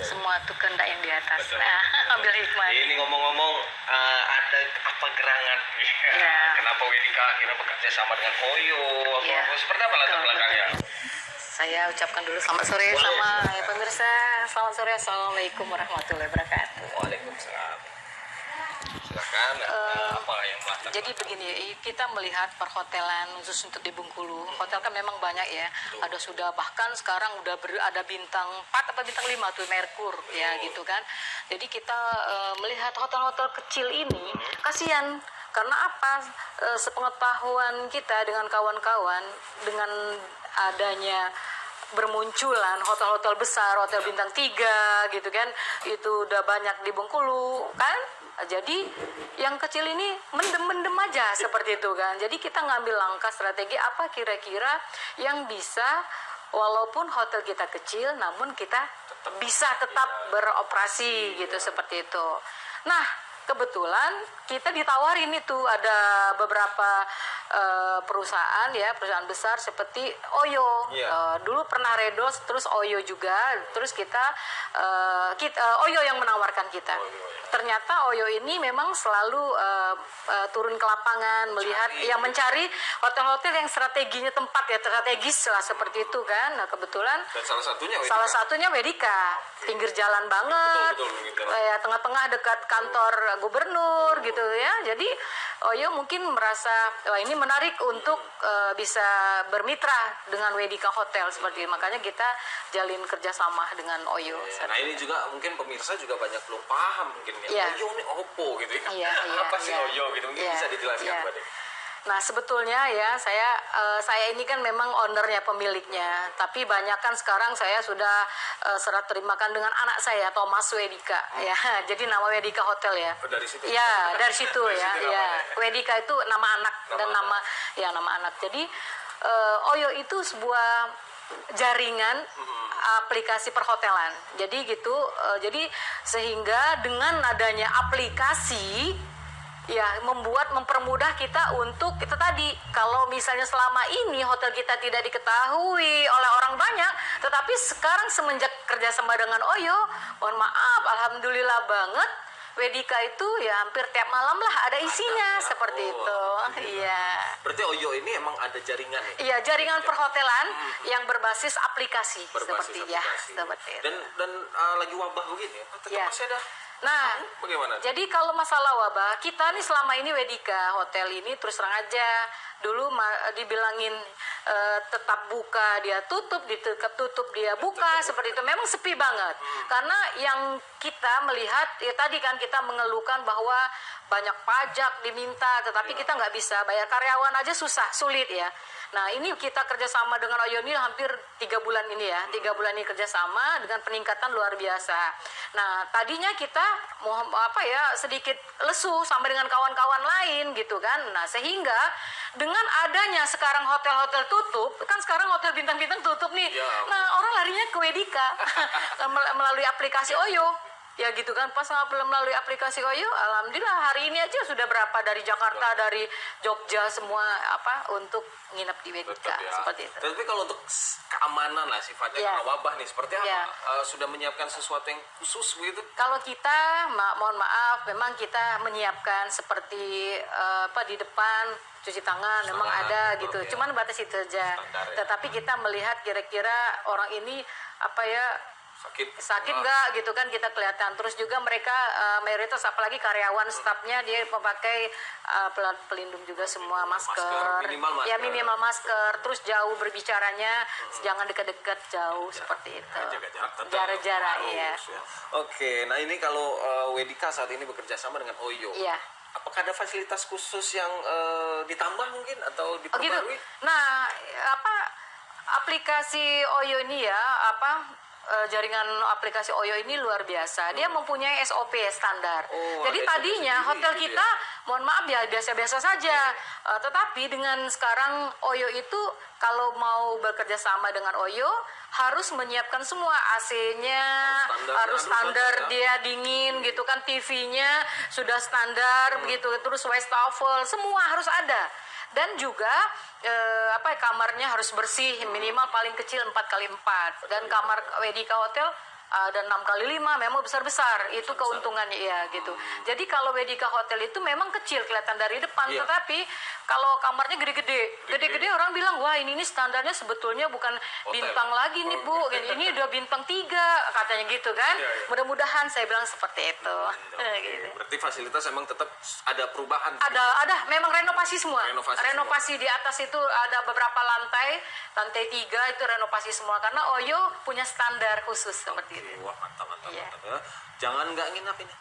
Semua tuh kehendak yang di atas. Betul. Nah, ambil hikmah. Ini ngomong-ngomong, ada apa gerangan? Ya. Kenapa Wedika akhirnya bekerja sama dengan Oyo? Ya. Seperti apa latar Betul, belakangnya? Saya ucapkan dulu selamat sore Boleh. sama ya, pemirsa. Selamat sore. Assalamualaikum warahmatullahi wabarakatuh. Waalaikumsalam. Silakan. Apa yang melatar Jadi begini, kita melihat perhotelan khusus untuk di Bengkulu. Hotel kan memang banyak ya. Ada sudah bahkan sekarang udah ada bintang 4 apa bintang 5 tuh Merkur ya gitu kan. Jadi kita melihat hotel-hotel kecil ini kasihan karena apa? Sepengetahuan kita dengan kawan-kawan dengan adanya bermunculan hotel-hotel besar, hotel bintang 3 gitu kan, itu udah banyak di Bengkulu kan. Jadi yang kecil ini mendem-mendem aja seperti itu kan. Jadi kita ngambil langkah strategi apa kira-kira yang bisa, walaupun hotel kita kecil namun kita bisa tetap beroperasi gitu seperti itu. Nah, kebetulan kita ditawarin itu ada beberapa perusahaan besar seperti Oyo. Dulu pernah Redos, terus Oyo juga, terus kita Oyo yang menawarkan kita. Ternyata Oyo ini memang selalu turun ke lapangan melihat mencari hotel-hotel yang strateginya tempat ya strategis lah seperti itu kan. Nah, kebetulan Dan salah satunya Wedika, pinggir jalan banget, ya tengah-tengah dekat kantor gubernur gitu ya. Jadi Oyo mungkin merasa ini menarik untuk bisa bermitra dengan Wedika Hotel seperti itu. Makanya kita jalin kerjasama dengan Oyo. Nah ini juga mungkin pemirsa juga banyak belum paham mungkin ya. Oyo ini opo gitu ya. Apa sih Oyo gitu mungkin bisa dijelaskan Mbak Dek. Nah sebetulnya ya saya ini kan memang ownernya, pemiliknya, tapi banyak kan sekarang saya sudah serah terimakan dengan anak saya Thomas Wedika ya. Jadi nama Wedika Hotel ya. Dari situ. Ya dari situ ya. Wedika itu nama anak dan nama anak. Jadi Oyo itu sebuah jaringan aplikasi perhotelan. Jadi gitu. Jadi sehingga dengan adanya aplikasi mempermudah kita untuk kita tadi, kalau misalnya selama ini hotel kita tidak diketahui oleh orang banyak, tetapi sekarang semenjak kerjasama dengan Oyo, mohon maaf, alhamdulillah banget, Wedika itu ya hampir tiap malam lah ada isinya seperti itu. Iya. Berarti Oyo ini emang ada jaringan ya? Iya, jaringan perhotelan yang berbasis aplikasi seperti itu. Dan lagi wabah begini ya, tetap masih ada. Nah, bagaimana? Jadi kalau masalah wabah, kita nih selama ini Wedika Hotel ini terus terang aja dulu dibilangin tetap buka dia tutup, tutup dia buka, seperti itu. Memang sepi banget. Karena yang kita melihat ya tadi kan kita mengeluhkan bahwa banyak pajak diminta, tetapi kita nggak bisa bayar karyawan aja sulit ya. Nah ini kita kerjasama dengan Oyo ini hampir 3 bulan ini ya, 3 bulan ini kerjasama dengan peningkatan luar biasa. Nah tadinya kita sedikit lesu sama dengan kawan-kawan lain gitu kan. Nah sehingga dengan adanya sekarang hotel-hotel tutup, kan sekarang hotel bintang-bintang tutup nih. Nah orang larinya ke Wedika melalui aplikasi Oyo. Ya gitu kan, pas melalui aplikasi Oyo, alhamdulillah hari ini aja sudah berapa dari Jakarta, dari Jogja semua untuk nginep di Wedika seperti itu. Tapi kalau untuk keamanan lah sifatnya karena wabah nih seperti apa? Sudah menyiapkan sesuatu yang khusus begitu? Kalau kita mohon maaf, memang kita menyiapkan seperti di depan cuci tangan memang ada gitu. Cuman batas itu aja. Tetapi kita melihat kira-kira orang ini sakit nggak gitu kan, kita kelihatan. Terus juga mereka mayoritas apalagi karyawan stafnya dia memakai pelindung juga semua, masker minimal masker. Terus jauh berbicaranya jangan dekat-dekat, jauh seperti itu, jarak-jarak ya. Oke, nah ini kalau Wedika saat ini bekerja sama dengan Oyo, apakah ada fasilitas khusus yang ditambah mungkin atau diperbarui? Gitu. Nah aplikasi Oyo ini jaringan aplikasi Oyo ini luar biasa. Dia mempunyai SOP standar. Jadi tadinya hotel kita, mohon maaf ya biasa-biasa saja. Tetapi dengan sekarang Oyo itu kalau mau bekerja sama dengan Oyo harus menyiapkan semua, AC-nya harus standar, dia dingin gitu kan, TV-nya sudah standar begitu, terus wastafel semua harus ada. Dan juga kamarnya harus bersih, minimal paling kecil 4x4. Dan kamar Wedika Hotel ada 6x5 memang besar-besar, itu keuntungannya ya gitu. Jadi kalau Wedika Hotel itu memang kecil kelihatan dari depan, tetapi kalau kamarnya gede-gede orang bilang wah ini standarnya sebetulnya bukan bintang lagi nih Bu, ini udah bintang 3 katanya gitu kan. Mudah-mudahan saya bilang seperti itu. Gitu. Berarti fasilitas emang tetap ada perubahan. Ada memang renovasi semua. Renovasi di atas itu ada beberapa lantai 3 itu renovasi semua karena Oyo punya standar khusus seperti itu. Wah mantap ya. Jangan nggak nginap ini.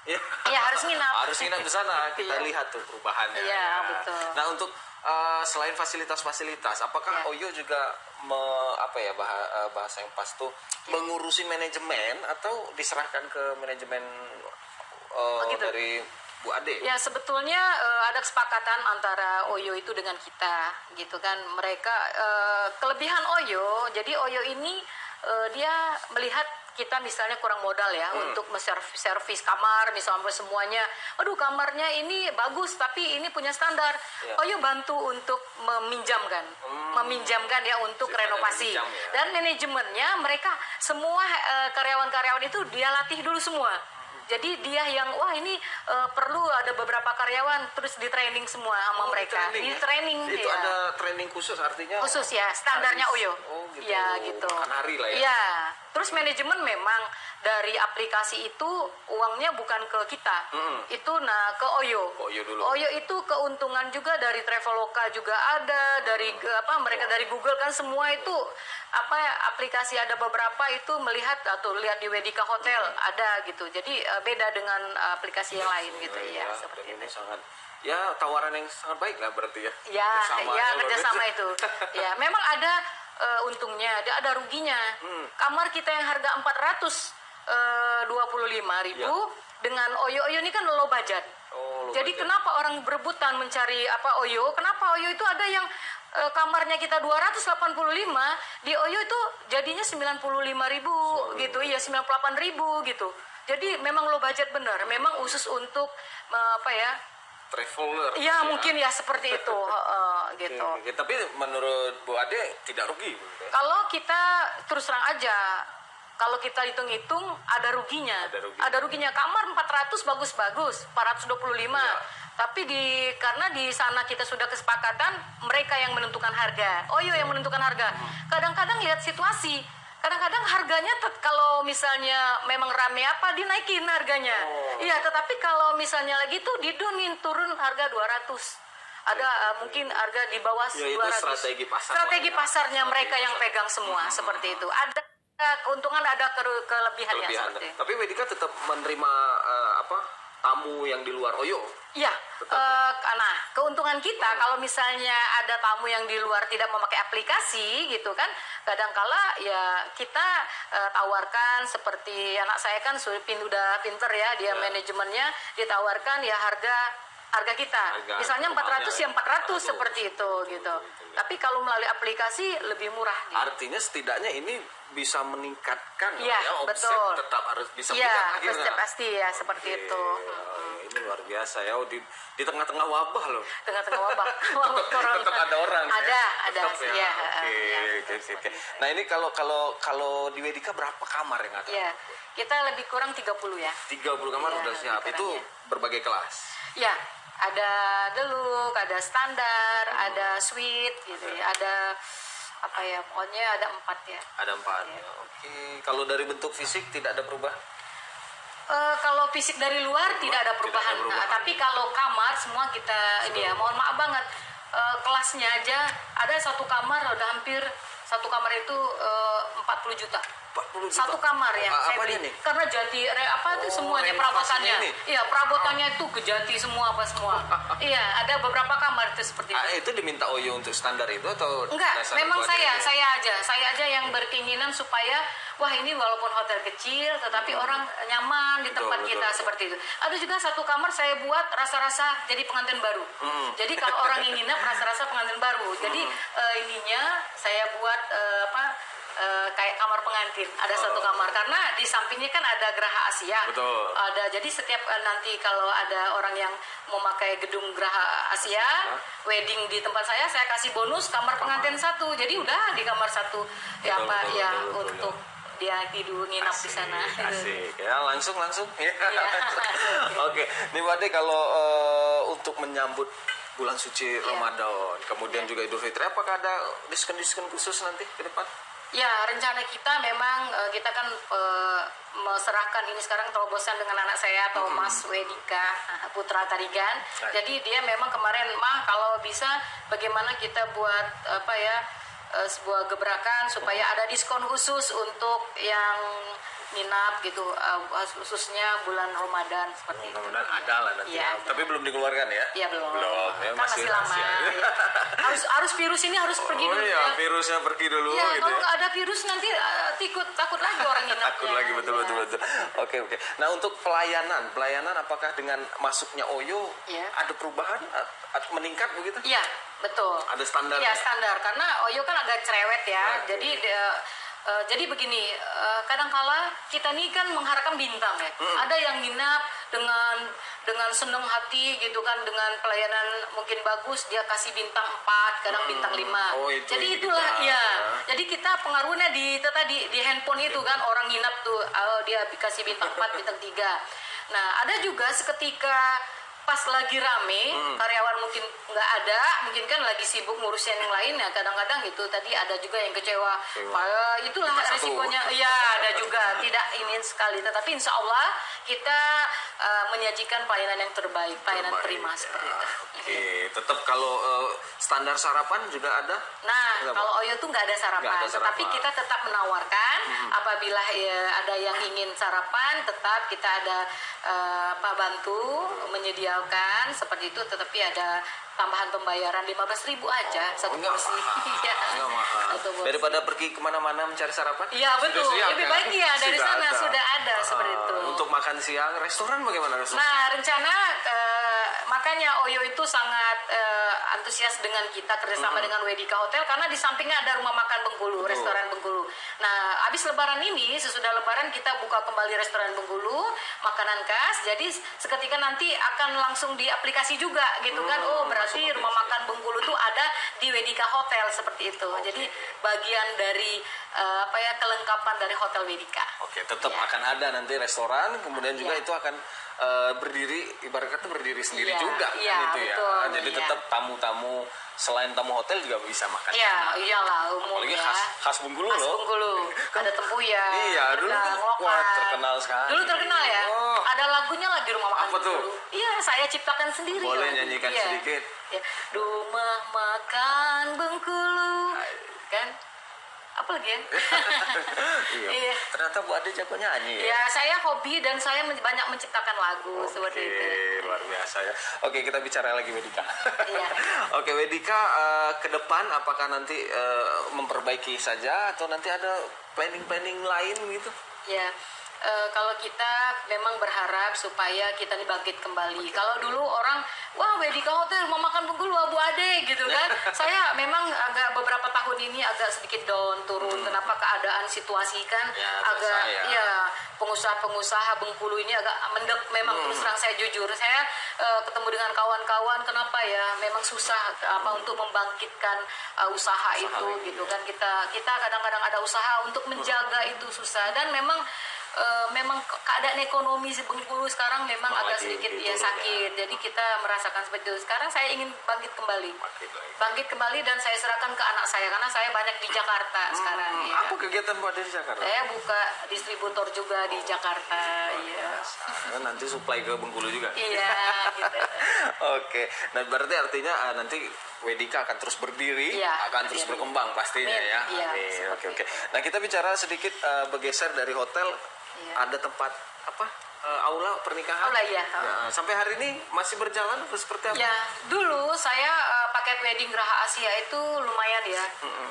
Iya harus nginap. Harus nginap di sana. Kita lihat tuh perubahannya. Iya betul. Nah untuk selain fasilitas, apakah Oyo juga bahasa yang pas tuh mengurusi manajemen atau diserahkan ke manajemen gitu. dari Bu Ade? Ya sebetulnya ada kesepakatan antara Oyo itu dengan kita gitu kan. Mereka kelebihan Oyo, jadi Oyo ini dia melihat kita misalnya kurang modal ya untuk servis kamar misalnya semuanya. Aduh kamarnya ini bagus tapi ini punya standar. Oyo bantu untuk meminjamkan ya untuk renovasi. Dan manajemennya mereka semua karyawan-karyawan itu dia latih dulu semua. Jadi dia yang wah ini perlu ada beberapa karyawan terus di training semua sama mereka. Di training itu ada training khusus artinya khusus ya standarnya Oyo. Gitu. Ya gitu. Makan hari lah ya. Iya. Terus manajemen memang dari aplikasi itu uangnya bukan ke kita. Itu ke Oyo. Oyo dulu. Oyo itu keuntungan juga dari Traveloka juga ada, dari mereka dari Google kan semua itu aplikasi ada beberapa itu melihat atau lihat di Wedika Hotel ada gitu. Jadi beda dengan aplikasi yang lain gitu ya seperti itu. Sangat tawaran yang sangat baik lah berarti ya. Kerjasama itu. Ya, memang ada untungnya, ada ruginya. Kamar kita yang harga 425.000 dengan Oyo ini kan low budget. Jadi kenapa orang berebutan mencari Oyo? Kenapa Oyo itu ada yang kamarnya kita 285, di Oyo itu jadinya 95.000 gitu, ya 98.000 gitu. Jadi memang low budget benar, memang khusus untuk traveler. Iya mungkin ya seperti itu gitu. Tapi menurut Bu Ade tidak rugi. Kalau kita terus terang aja, kalau kita hitung-hitung ada ruginya. Ada ruginya. Kamar 400 bagus-bagus, 425. Tapi karena di sana kita sudah kesepakatan mereka yang menentukan harga. Oyo yang menentukan harga. Kadang-kadang lihat situasi. Kadang-kadang harganya kalau misalnya memang rame dinaikin harganya. Iya, tetapi kalau misalnya lagi tuh turun harga 200. Ada mungkin harga di bawah 200. Itu strategi pasarnya mereka yang pegang semua seperti itu. Ada keuntungan, ada kelebihannya seperti itu. Tapi Wedika tetap menerima tamu yang di luar Oyo. Iya, nah keuntungan kita kalau misalnya ada tamu yang di luar tidak memakai aplikasi gitu kan, kadangkala ya kita tawarkan seperti anak saya kan udah pinter ya, dia manajemennya ditawarkan ya harga kita. Misalnya 400 ya 400 seperti itu gitu. Tapi kalau melalui aplikasi lebih murah. Artinya setidaknya ini bisa meningkatkan omset, betul. Tetap harus bisa meningkat pasti ya seperti itu. Ini luar biasa ya di tengah-tengah wabah loh. Tengah-tengah wabah corona. Tetap ada orang. Ada ya. Oke. Nah ini kalau di Wedika berapa kamar yang ada? Iya. Kita lebih kurang 30 ya. 30 kamar udah siap. Itu berbagai kelas. Ya, ada deluxe, ada standar, ada suite gitu ya. Ada pokoknya ada 4 ya. Ada 4. Ya. Oke. Kalau dari bentuk fisik tidak ada perubahan? Kalau fisik dari luar tidak ada perubahan. Nah, tapi kalau kamar semua kita mohon maaf banget. Kelasnya aja ada satu kamar udah hampir satu kamar itu 40 juta. 40 juta. Satu kamar ya. Saya beli. Nih? Karena jati itu semuanya perabotannya. Iya, perabotannya itu kejati semua semua. Iya, ada beberapa kamar itu seperti itu. Itu diminta Oyo untuk standar itu atau enggak? Memang saya aja yang berkeinginan supaya ini walaupun hotel kecil tetapi orang nyaman di tempat kita seperti itu. Ada juga satu kamar saya buat rasa-rasa jadi pengantin baru. Jadi kalau orang yang nginep rasa-rasa pengantin baru. Jadi ininya saya buat kayak kamar pengantin, ada satu kamar karena di sampingnya kan ada Geraha Asia. Betul. Jadi setiap nanti kalau ada orang yang memakai gedung Geraha Asia wedding di tempat saya kasih bonus kamar pengantin 1. Jadi udah di kamar 1 untuk dia tidur nginap di sana. Asik ya, langsung ya. Iya. Oke, nih Mbak Ade, kalau untuk menyambut bulan suci Ramadan, kemudian juga Idul Fitri, apakah ada diskon-diskon khusus nanti ke depan? Ya, rencana kita memang kita kan serahkan ini sekarang terobosan dengan anak saya atau Mas Wedika Putra Tarigan. Jadi dia memang kemarin, kalau bisa bagaimana kita buat sebuah gebrakan supaya ada diskon khusus untuk yang minat gitu, khususnya bulan Ramadan seperti itu. Mudah-mudahan ada lah nanti. Ya, tapi belum dikeluarkan ya? Iya belum. Ya, Kan masih lama. Ya. harus virus ini harus pergi dulu. Iya, virusnya pergi dulu Ya, gitu kalau ya. nggak ada virus nanti takut lagi orang nginapnya. Takut lagi, betul. Oke. Nah, untuk pelayanan apakah dengan masuknya Oyo ada perubahan atau meningkat begitu? Iya, betul. Ada standar? Iya, standar. Karena Oyo kan agak cerewet ya. Jadi begini, kadangkala kita nih kan mengharapkan bintang ya. Ada yang nginap dengan senang hati gitu kan, dengan pelayanan mungkin bagus, dia kasih bintang 4, kadang bintang 5. Jadi itulah Jadi kita pengaruhnya di handphone itu kan, orang nginap tuh dia kasih bintang 4, bintang 3. Nah, ada juga seketika pas lagi rame, karyawan mungkin nggak ada, mungkin kan lagi sibuk ngurusin yang lain ya, kadang-kadang gitu. Tadi ada juga yang kecewa. Itulah resikonya. Iya, ada juga tidak ingin sekali, tetapi insya Allah kita menyajikan pelayanan yang terbaik, pelayanan prima seperti itu. Oke, tetap kalau standar sarapan juga ada? Nah, kalau Oyo tuh nggak ada sarapan, tetapi kita tetap menawarkan apabila ada yang ingin sarapan, tetap kita ada bantu menyediakan seperti itu, tetapi ada tambahan pembayaran 15.000 aja satu porsi. Iya, mahal. Daripada pergi kemana-mana mencari sarapan? Iya betul. Lebih baik dari sana sudah ada seperti itu. Untuk makan siang, restoran bagaimana restoran? Nah, rencana makanya Oyo itu sangat antusias dengan kita kerjasama dengan Wedika Hotel, karena di sampingnya ada rumah makan Bengkulu, restoran Bengkulu. Nah, habis Lebaran ini, sesudah Lebaran kita buka kembali restoran Bengkulu, makanan khas. Jadi seketika nanti akan langsung di aplikasi juga gitu kan. Oh, berarti rumah makan Bengkulu itu ada di Wedika Hotel seperti itu. Jadi bagian dari kelengkapan dari Hotel Wedika. Oke, tetap akan ada nanti restoran, kemudian juga itu akan berdiri, ibarat kata berdiri sendiri juga kan itu ya. Betul, jadi tetap tamu-tamu selain tamu hotel juga bisa makan. Iya, iyalah umum. Apalagi ya. khas Bengkulu loh. Khas Bengkulu. Ada tempuyan. Iya, dulu kan terkenal sekali. Dulu terkenal ya. Ada lagunya lagi rumah makan apa tuh? Bengkulu. Iya, saya ciptakan sendiri. Boleh nyanyikan sedikit? Ya. Rumah makan Bengkulu. Kan? Apa lagi ya? Iya. Ternyata Bu Ade jago nyanyi ya? Ya, saya hobi dan saya banyak menciptakan lagu seperti itu. Luar biasa ya. Oke, kita bicara lagi Wedika. Iya. Oke, Wedika ke depan apakah nanti memperbaiki saja atau nanti ada planning lain gitu? Ya. Kalau kita memang berharap supaya kita dibangkit kembali. Kalau dulu orang, wah Wedika Hotel mau makan Bengkulu Bu Ade gitu kan. Saya memang agak beberapa tahun ini agak sedikit down turun. Kenapa keadaan situasi kan pengusaha-pengusaha Bengkulu ini agak mendek. Memang terus terang saya jujur, saya ketemu dengan kawan-kawan, kenapa ya memang susah untuk membangkitkan usaha itu gitu kan. Kita kadang-kadang ada usaha untuk menjaga itu susah, dan memang keadaan ekonomi Bengkulu sekarang memang agak sedikit sakit. Jadi kita merasakan seperti itu. Sekarang saya ingin bangkit kembali dan saya serahkan ke anak saya, karena saya banyak di Jakarta sekarang. Apa kegiatan Bu Ade di Jakarta? Saya buka distributor juga di Jakarta. Nanti supply ke Bengkulu juga. Iya, gitu. Oke. Nah, berarti artinya nanti Wedika akan terus berdiri, akan terus berkembang pastinya. Amin. Ya. Iya, Oke. Nah, kita bicara sedikit bergeser dari hotel. Ada tempat aula pernikahan. Nah, sampai hari ini masih berjalan atau seperti apa? Ya, dulu saya paket wedding Geraha Asia itu lumayan ya.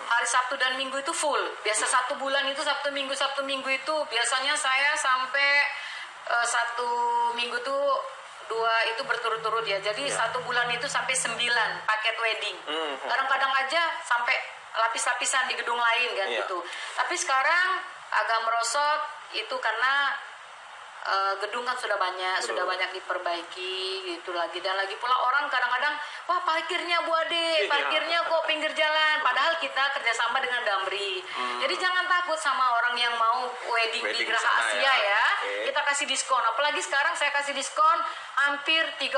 Hari Sabtu dan Minggu itu full. Biasa 1 bulan itu Sabtu Minggu itu biasanya saya sampai 1 minggu tuh 2 itu berturut-turut ya. Jadi 1 bulan itu sampai 9 paket wedding. Kadang-kadang aja sampai lapis-lapisan di gedung lain kan gitu. Tapi sekarang agak merosot itu karena gedung kan sudah banyak diperbaiki gitu lagi, dan lagi pula orang kadang-kadang wah parkirnya Bu Ade, parkirnya kok pinggir jalan, padahal kita kerjasama dengan Damri. Jadi jangan takut sama orang yang mau wedding di Geraha Asia ya. Kita kasih diskon, apalagi sekarang saya kasih diskon hampir 30%.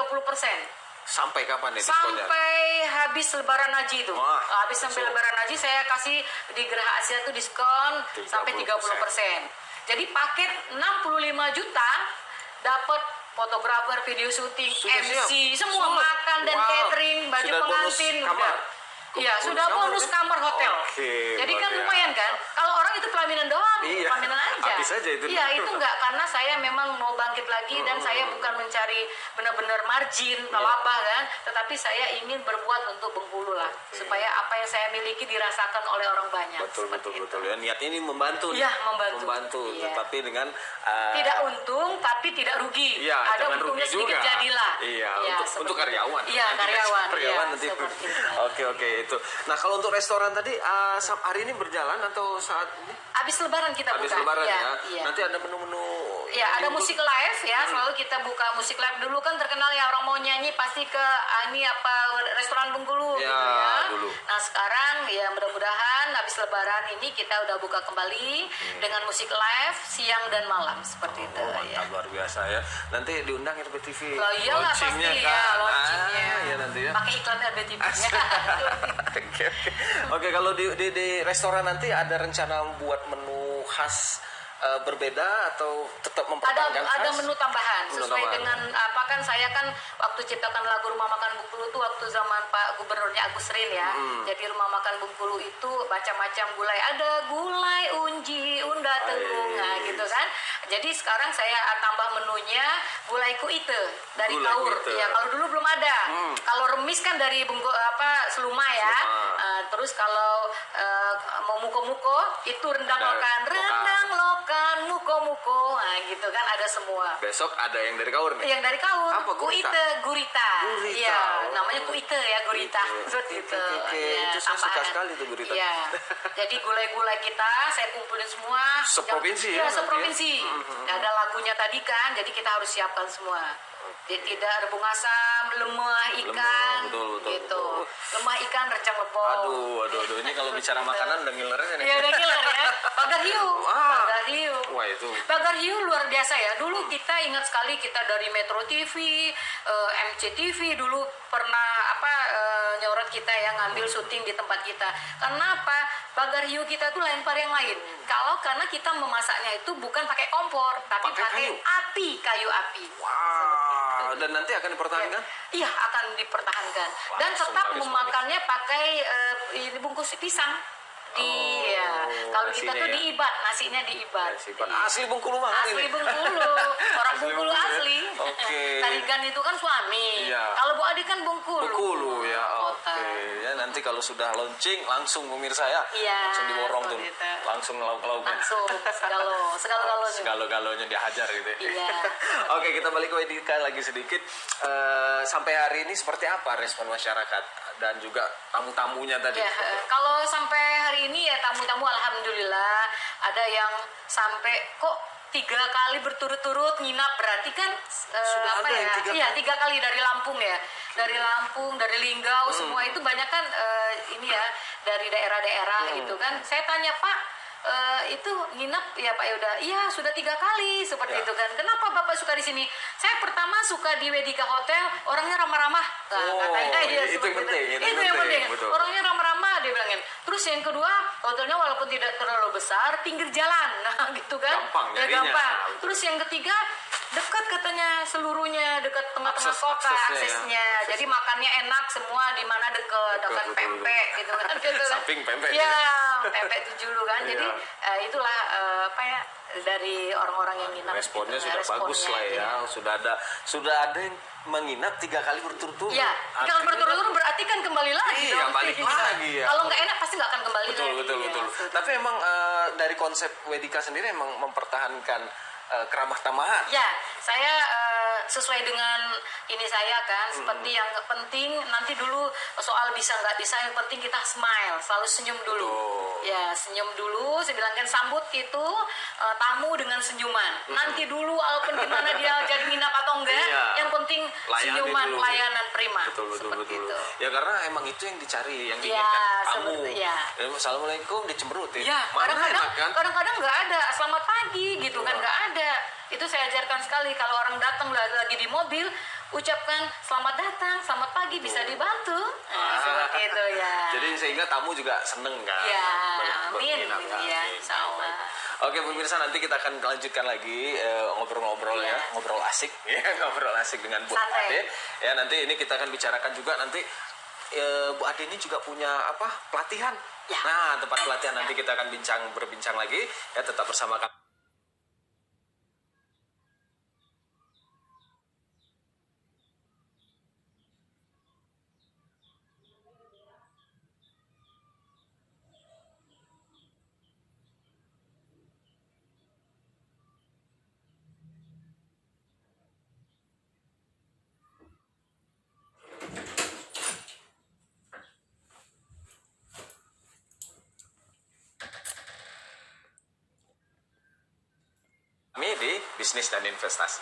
Sampai kapan nih diskonnya? Sampai habis Lebaran Haji itu. Habis sampai Lebaran Haji saya kasih di Geraha Asia itu diskon 30%. sampai 30%. Jadi paket 65 juta dapat fotografer, video syuting, MC, semua makan dan catering, baju pengantin. Iya, sudah bonus kamar hotel. Jadi kan lumayan kan? Kalau orang itu pelaminan doang, pelaminan aja. Habis aja itu. Iya, itu enggak, karena saya memang mau bangkit lagi dan saya bukan mencari benar-benar margin, laba kan, tetapi saya ingin berbuat untuk Bengkulu lah, supaya apa yang saya miliki dirasakan oleh orang banyak. Betul. Ya, niatnya ini membantu. Iya, membantu. Tetapi dengan tidak untung tapi tidak rugi. Iya, ada untungnya sedikit juga. jadilah. Iya, untuk karyawan. Iya, karyawan nanti. seperti itu. Oke, itu. Nah, kalau untuk restoran tadi hari ini berjalan atau saat ini? Habis Lebaran kita buka. Habis Lebaran ya. Iya. Nanti ada menu-menu. Ya, ada musik live ya. Selalu kita buka musik live. Dulu kan terkenal ya orang mau nyanyi pasti ke ini apa restoran Bengkulu Ya, gitu ya. dulu. Nah, sekarang ya mudah-mudahan habis Lebaran ini kita udah buka kembali dengan musik live siang dan malam seperti itu ya. Luar biasa ya. Nanti diundang RBTV. Oh iyalah pasti ya, launchingnya. Ya nanti ya. Pakai iklan RBTV-nya. Oke, kalau di restoran nanti ada rencana buat menu khas berbeda atau tetap mempertahankan ada khas? menu tambahan Menu sesuai tambahan. dengan apa, kan saya kan waktu ciptakan lagu Rumah Makan Bengkulu itu waktu zaman Pak Gubernurnya Agus Rin ya. Jadi Rumah Makan Bengkulu itu macam-macam gulai, ada gulai unji, unda telung, nah gitu kan. Jadi sekarang saya tambah menunya gulai kuite dari kaur. Ya, kalau dulu belum ada. Kalau remis kan dari Seluma ya. Terus kalau mau muko-muko itu rendang lokan, muko-muko. Nah, gitu kan ada semua. Besok ada yang dari kaur nih. Yang dari kaur. Apa, Gurita. Iya, namanya kuite ya, gurita. Seperti itu. Ya, itu saya suka sekali tuh gurita. Iya. Jadi gulai-gulai kita saya kumpulin semua. Seprovinsi ya? Iya, seprovinsi. Ada lagunya tadi kan, jadi kita harus siapkan semua. Jadi tidak rebung asam, lemah ikan, gitu. Lemah ikan, rencang lepong. Aduh. Ini kalau bicara makanan udah ngiler ya nih. Iya, udah ngiler ya. Bagar hiu. Wah, itu. Bagar hiu luar biasa ya. Dulu kita ingat sekali, kita dari Metro TV, MCTV dulu pernah nyorot kita ya, ngambil syuting di tempat kita. Karena apa? Bagar hiu kita tuh lain par yang lain. Karena kita memasaknya itu bukan pakai kompor, tapi pakai kayu api. Wow. Dan nanti akan dipertahankan? Iya, akan dipertahankan. Dan tetap memakannya pakai bungkus pisang. Kalau kita tuh diibat, nasinya diibat. Asli Bengkulu banget ini. Asli Bengkulu, orang Bengkulu asli. Oke. Tarigan itu kan suami. Iya. Kalau Bu Adi kan Bengkulu. Ya, oke. Ya, nanti kalau sudah launching langsung pemirsa ya. Iya. Langsung diborong tuh. Itu. Langsung lauk-lauknya. Langsung segala-galanya. Segala-galanya dihajar gitu. Iya. Oke, kita balik ke Wedika lagi sedikit. Sampai hari ini seperti apa respon masyarakat dan juga tamu-tamunya tadi? Ya, kalau sampai hari ini ya tamu-tamu alhamdulillah ada yang sampai kok 3 kali berturut-turut nginap, berarti kan Sudah ada yang 3 kali dari Lampung ya, dari Lampung, dari Linggau, semua itu banyak kan ini ya dari daerah-daerah gitu kan. Saya tanya, Pak, itu nginap ya Pak Yoda? Iya, sudah 3 kali seperti itu kan. Kenapa Bapak suka di sini? Saya pertama suka di Wedika Hotel, orangnya ramah-ramah. Katanya itu yang penting. Itu yang penting. Orangnya ramah-ramah, dia bilangin. Terus yang kedua, hotelnya walaupun tidak terlalu besar, pinggir jalan, nah gitu kan. Gampang. Terus yang ketiga, dekat katanya seluruhnya, dekat tengah-tengah kota aksesnya. Jadi makannya enak semua, di mana dekat pempek gitu kan. Samping pempek. Ya, pempek 7 dulu kan. Jadi itulah dari orang-orang yang nginap. Responnya gitu, sudah bagus lah ya. Sudah ada yang menginap 3 kali berturut-turut. Ya, kalau berturut-turut berarti kan kembali lagi. Iya, balik lagi ya. Kalau nggak enak pasti nggak akan kembali lagi. Betul. Tapi emang dari konsep Wedika sendiri emang mempertahankan keramah tamahan. Ya, saya sesuai dengan ini saya kan, seperti yang penting nanti dulu soal bisa nggak bisa, yang penting kita smile, selalu senyum dulu. Ya, senyum dulu. Saya bilang kan sambut itu tamu dengan senyuman. Nanti dulu walaupun gimana dia jadi nginap atau enggak, Iya. yang penting Layani senyuman, dulu. pelayanan prima. Betul. Seperti itu. Ya karena emang itu yang dicari, yang Ya, diinginkan tamu. seperti- ya. Assalamualaikum dicemberutin. Ya, Mana kadang-kadang enak kan? kadang-kadang nggak ada selamat pagi gitu kan, nggak ada. Itu saya ajarkan sekali kalau orang datang lagi di mobil, ucapkan selamat datang, selamat pagi, bisa dibantu. Seperti itu ya. Jadi sehingga tamu juga seneng kan? Ya, amin. Berminat kan? Ya, Amin. insya Allah. Oke pemirsa, nanti kita akan lanjutkan lagi ngobrol-ngobrol ya, ngobrol asik ya, ngobrol asik dengan Bu Santai. Ade. Ya nanti ini kita akan bicarakan juga nanti Bu Ade ini juga punya apa pelatihan. Ya. Nah tempat pelatihan nanti kita akan berbincang lagi ya, tetap bersama kami. Kami di bisnis dan investasi.